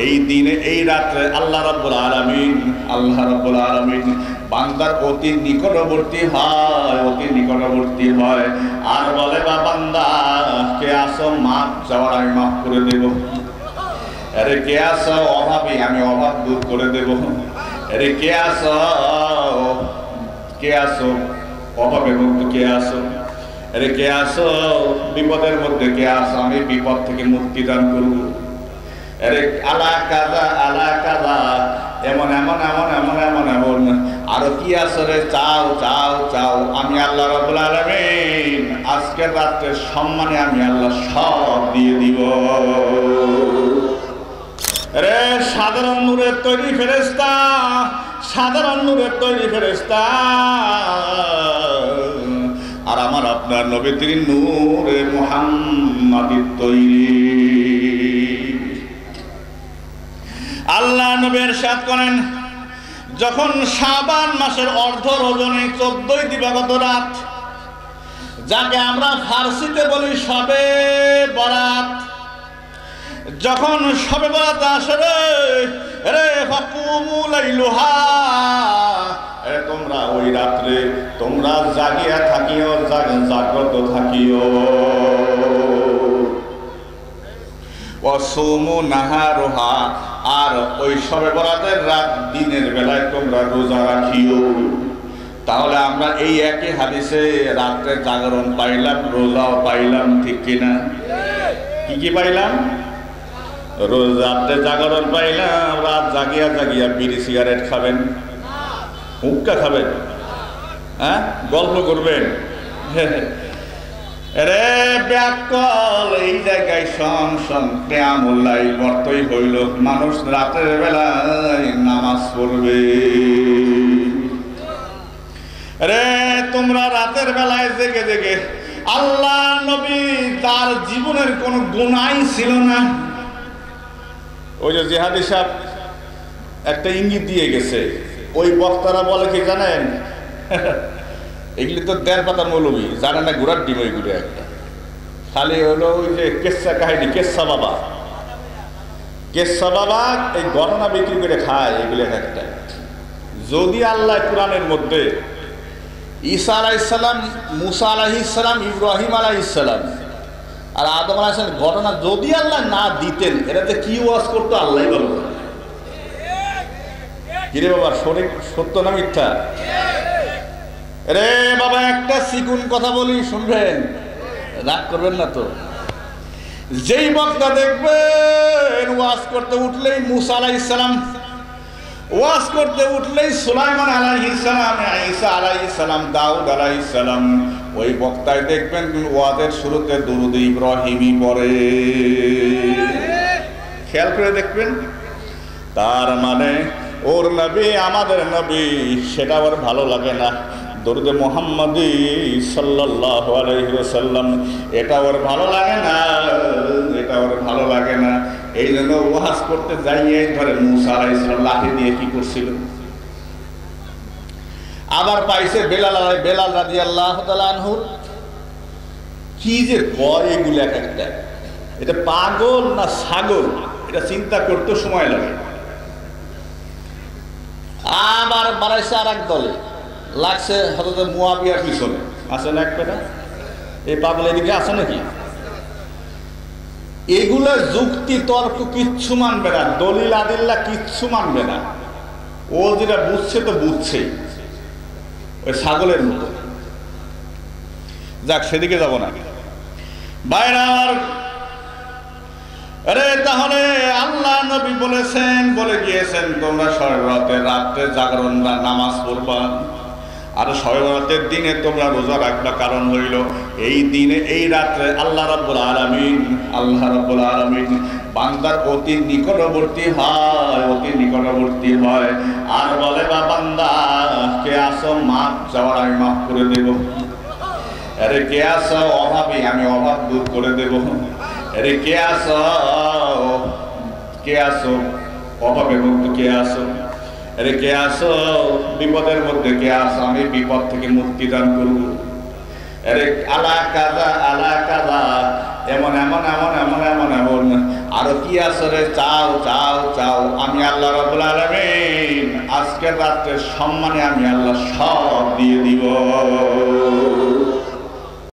এই দিনে এই রাত্রে আল্লাহ রাব্বুল আলামিন বান্দার অতি নিকটবর্তী হয় আর বলে, বা বান্দা কে আসো মাপ চাওয়ার আমি মাফ করে দেব, আরে কে আসো অভাবী আমি অভাব দূর করে দেব, আরে কে আসো অভাবে মুক্ত, কে আসো, আরে কে আসো বিপদের মধ্যে, কে আসো আমি বিপদ থেকে মুক্তি দান করব, আরে আলা কাজা এমন আরো কি আছে রে, চাও আমি আল্লাহ রাব্বুল আলামিন আজকের রাতে সম্মানে আমি আল্লাহ সব দিয়ে দিব। রে সাধারণ নূরের তৈরি ফেরেশতা আর আমার আপনার নবী তিনি নূরে মুহাম্মাদির তৈরি। আল্লাহ নবী ইরশাদ করেন, যখন শাবান মাসের অর্ধ রজনী 14 দিবাগত রাত, যাকে আমরা ফার্সিতে বলি শবে বরাত, যখন শবে বরাত আসে রে ফাকুমু লাইলুহা, তোমরা ওই রাত্রে তোমরা জাগিয়া থাকিও, জাগ্রত থাকিও, ওয়াসুমু নাহারুহা, আর ওই শবে বরাতের রাত দিনের বেলায় তোমরা রোজা রাখিও। তাহলে আমরা এই একই হাদিসে রাত্রে জাগরণ পাইলাম, রোজাও পাইলাম, ঠিক কিনা? কি পাইলাম? রোজ রাত্রে জাগরণ পাইলাম, রাত জাগিয়া বিড়ি সিগারেট খাবেন, হুক্কা খাবেন, হ্যাঁ গল্প করবেন, রে ব্যাকল এই জায়গায় শন কিয়ামুল্লাইল বর্তই হইল, মানুষ রাতের বেলায় নামাজ পড়বে। রে তোমরা রাতের বেলায় জেগে আল্লাহ নবী তার জীবনের কোনো গুনাহ ছিল না। ওই যে জিহাদি সাহেব একটা ইঙ্গিত দিয়ে গেছে, ওই বক্তারা বলে কি জানেন, এগুলি তো 1.5 পাতার মৌলবী, জানে না ঘোড়ার ডিম, ওইগুলো একটা খালি হলো ওই যে কেচ্ছা কাহিনী, কেচ্ছা বাবা এই ঘটনা বিক্রি করে খায়, এগুলো একটা। যদি আল্লাহ কোরআনের মধ্যে ঈসা আলাইহিসসালাম, মুসা আলাইহিসসালাম, ইব্রাহিম আলাইহিসসালাম আর আদম আলাইহিসসালাম ঘটনা যদি আল্লাহ না দিতেন, এটাতে কি ওয়াজ করতো আল্লাহই বলব। কিরে বাবা, সত্য না মিথ্যা? রে বাবা একটা সিকুন কথা বলি, শুনবেন, রাগ করবেন না তো। যেই বক্তা দেখবেন ওয়াজ করতে উঠলেই মুসা আলাইহিসসালাম, ওয়াজ করতে উঠলেই সুলাইমান আলাইহিসসালাম, ঈসা আলাইহিসসালাম, দাউদ আলাইহিসসালাম, ওই বক্তায় দেখবেন ওয়াজের শুরুতে দুরূদ ইব্রাহিমি পড়ে। খেয়াল করে দেখবেন, তার মানে ওর নবী আমাদের নবী, সেটা ওর ভালো লাগে না। দরুদে মুহাম্মদি সাল্লাল্লাহু আলাইহি ওয়াসাল্লাম, এটা ওর ভালো লাগে না, এই জন্য ওয়াজ করতে যাইয়ে ধরে মুসা আলাইহিস সালাম লাঠি দিয়ে কি করছিল। আবার পাইছে বেলাল রাদিয়াল্লাহু তাআলা আনহু, কি যে কয় এগুলো এক একটা, এটা পাগল না ছাগল, এটা চিন্তা করতে সময় লাগে। আবার বাড়াইছে আর এক দলে, লাগছে হযরত মুয়াবিয়ার পিছনে, আছে না এক পেটা, এই পাগল এদিকে আছে নাকি? এগুলো যুক্তি তর্ক কিচ্ছু মানবে না, দলিল আদিল্লা কিচ্ছু মানবে না, ও যেটা বুঝছে তো বুঝছেই, ওই ছাগলের মতো। যাক, সেদিকে যাব না বাইরা। আরে তাহলে আল্লাহ নবী বলেছেন, বলে গিয়েছেন তোমরা শবে বরাতের রাতে জাগরণ বা নামাজ পড়বা, আর শবে বরাতের দিনে তোমরা রোজা রাখবা। কারণ হইল এই দিনে এই রাত্রে আল্লাহ রাব্বুল আলামিন বান্দার অতি নিকটবর্তী হয় আর বলে, বা বান্দা কে আসো মাপ চাওয়ার আমি মাফ করে দেব, আরে কে আসো অভাবী আমি অভাব দূর করে দেব, আরে কে আসো অভাবে মুক্ত, কে আসো, আরে কে আসো বিপদের মধ্যে, কে আসো আমি বিপদ থেকে মুক্তি দান করব, আরে আলা কাজা এমন আরো কি আসো রে, চাও আমি আল্লাহ রাব্বুল আলামিন আজকের রাতের সম্মানে আমি আল্লাহ সব দিয়ে দিব।